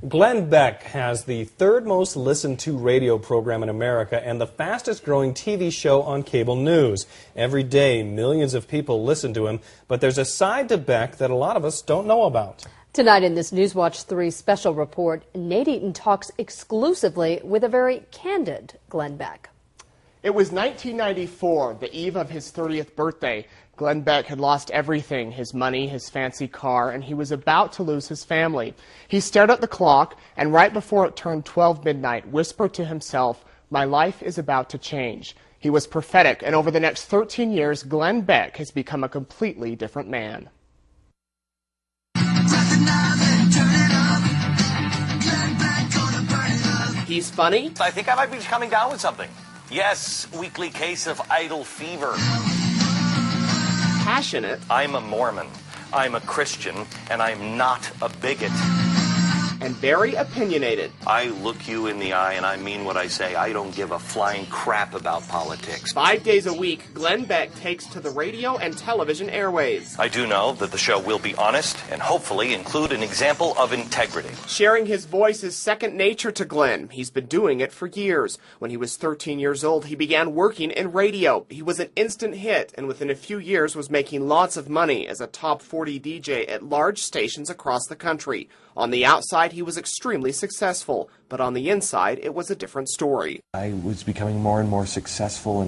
Glenn Beck has the third most listened to radio program in America and the fastest growing TV show on cable news. Every day, millions of people listen to him, but there's a side to Beck that a lot of us don't know about. Tonight in this Newswatch 3 special report, Nate Eaton talks exclusively with a very candid Glenn Beck. It was 1994, the eve of his 30th birthday. Glenn Beck had lost everything, his money, his fancy car, and he was about to lose his family. He stared at the clock, and right before it turned 12 midnight, whispered to himself, "My life is about to change." He was prophetic, and over the next 13 years, Glenn Beck has become a completely different man. He's funny. I think I might be coming down with something. Yes, weekly case of idle fever. Passionate. I'm a Mormon. I'm a Christian, and I'm not a bigot. And very opinionated. I look you in the eye and I mean what I say. I don't give a flying crap about politics. 5 days a week, Glenn Beck takes to the radio and television airwaves. I do know that the show will be honest and hopefully include an example of integrity. Sharing his voice is second nature to Glenn. He's been doing it for years. When he was 13 years old, he began working in radio. He was an instant hit and within a few years was making lots of money as a top 40 DJ at large stations across the country. On the outside, he was extremely successful, but on the inside, it was a different story. I was becoming more and more successful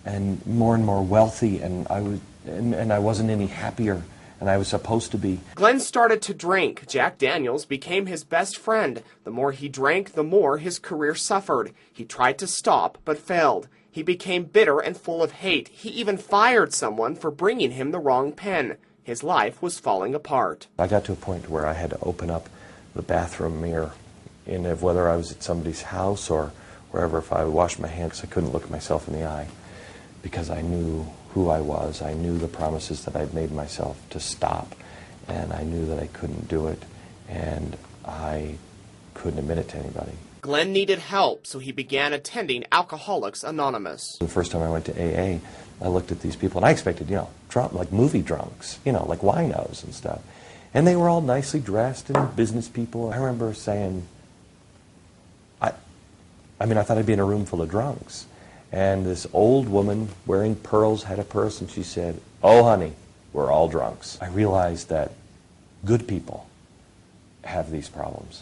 and more wealthy, and I wasn't any happier than I was supposed to be. Glenn started to drink. Jack Daniels became his best friend. The more he drank, the more his career suffered. He tried to stop, but failed. He became bitter and full of hate. He even fired someone for bringing him the wrong pen. His life was falling apart. I got to a point where I had to open up the bathroom mirror, whether I was at somebody's house or wherever. If I washed my hands, I couldn't look at myself in the eye because I knew who I was. I knew the promises that I'd made myself to stop, and I knew that I couldn't do it, and I couldn't admit it to anybody. Glenn needed help, so he began attending Alcoholics Anonymous. The first time I went to AA, I looked at these people, and I expected, like movie drunks, like winos and stuff. And they were all nicely dressed and business people. I remember saying, I thought I'd be in a room full of drunks. And this old woman wearing pearls had a purse, and she said, "Oh, honey, we're all drunks." I realized that good people have these problems,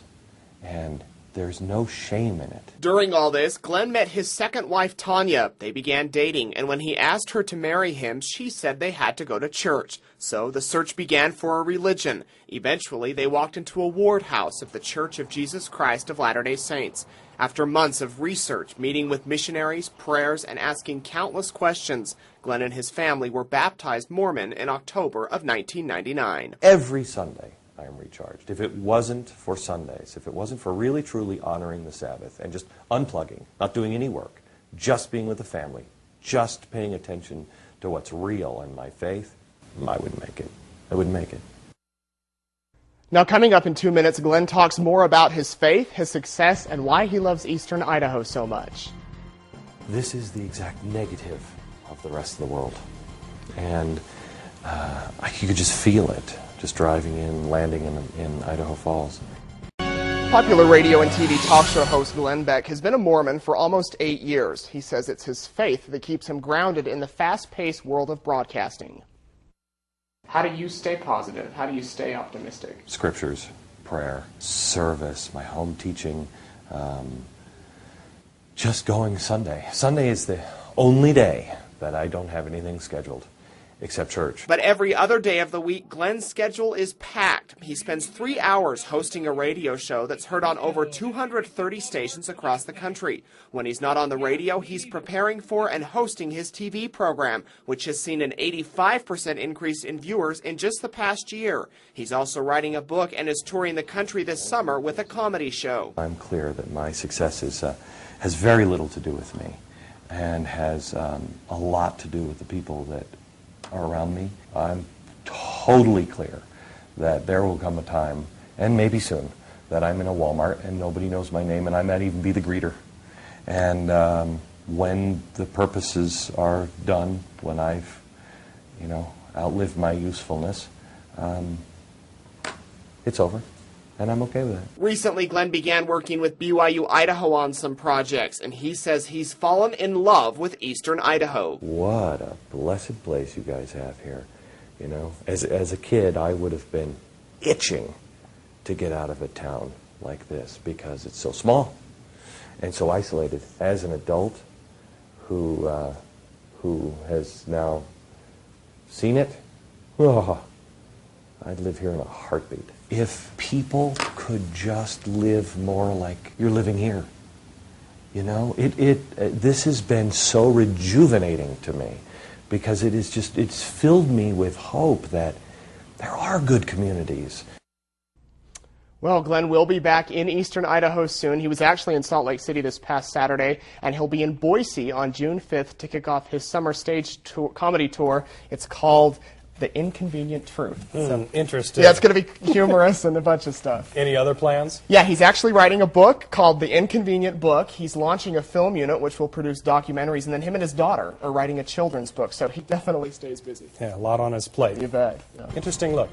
and there's no shame in it. During all this, Glenn met his second wife, Tanya. They began dating, and when he asked her to marry him, she said they had to go to church. So the search began for a religion. Eventually, they walked into a ward house of the Church of Jesus Christ of Latter-day Saints. After months of research, meeting with missionaries, prayers, and asking countless questions, Glenn and his family were baptized Mormon in October of 1999. Every Sunday, I am recharged. If it wasn't for Sundays, if it wasn't for really truly honoring the Sabbath and just unplugging, not doing any work, just being with the family, just paying attention to what's real in my faith, I wouldn't make it. I wouldn't make it. Now, coming up in 2 minutes, Glenn talks more about his faith, his success, and why he loves Eastern Idaho so much. This is the exact negative of the rest of the world. And you could just feel it. Just driving in, landing in Idaho Falls. Popular radio and TV talk show host Glenn Beck has been a Mormon for almost 8 years. He says it's his faith that keeps him grounded in the fast-paced world of broadcasting. How do you stay positive? How do you stay optimistic? Scriptures, prayer, service, my home teaching, just going Sunday. Sunday is the only day that I don't have anything scheduled except church. But every other day of the week, Glenn's schedule is packed. He spends 3 hours hosting a radio show that's heard on over 230 stations across the country. When he's not on the radio, he's preparing for and hosting his TV program, which has seen an 85% increase in viewers in just the past year. He's also writing a book and is touring the country this summer with a comedy show. I'm clear that my success has very little to do with me and has a lot to do with the people that are around me. I'm totally clear that there will come a time, and maybe soon, that I'm in a Walmart and nobody knows my name and I might even be the greeter. And when the purposes are done, when I've, outlived my usefulness, it's over. And I'm okay with that. Recently, Glenn began working with BYU Idaho on some projects, and he says he's fallen in love with Eastern Idaho. What a blessed place you guys have here. You know, as a kid, I would have been itching to get out of a town like this because it's so small and so isolated. As an adult who has now seen it, oh, I'd live here in a heartbeat. If people could just live more like you're living here, you know, this has been so rejuvenating to me because it's filled me with hope that there are good communities. Well, Glenn will be back in Eastern Idaho soon. He was actually in Salt Lake City this past Saturday, and he'll be in Boise on June 5th to kick off his summer stage comedy tour. It's called The Inconvenient Truth. So, interesting. yeah, it's going to be humorous and a bunch of stuff. Any other plans? Yeah, he's actually writing a book called The Inconvenient Book. He's launching a film unit which will produce documentaries, and then him and his daughter are writing a children's book, so he definitely stays busy. Yeah, a lot on his plate. You bet. Yeah. Interesting look.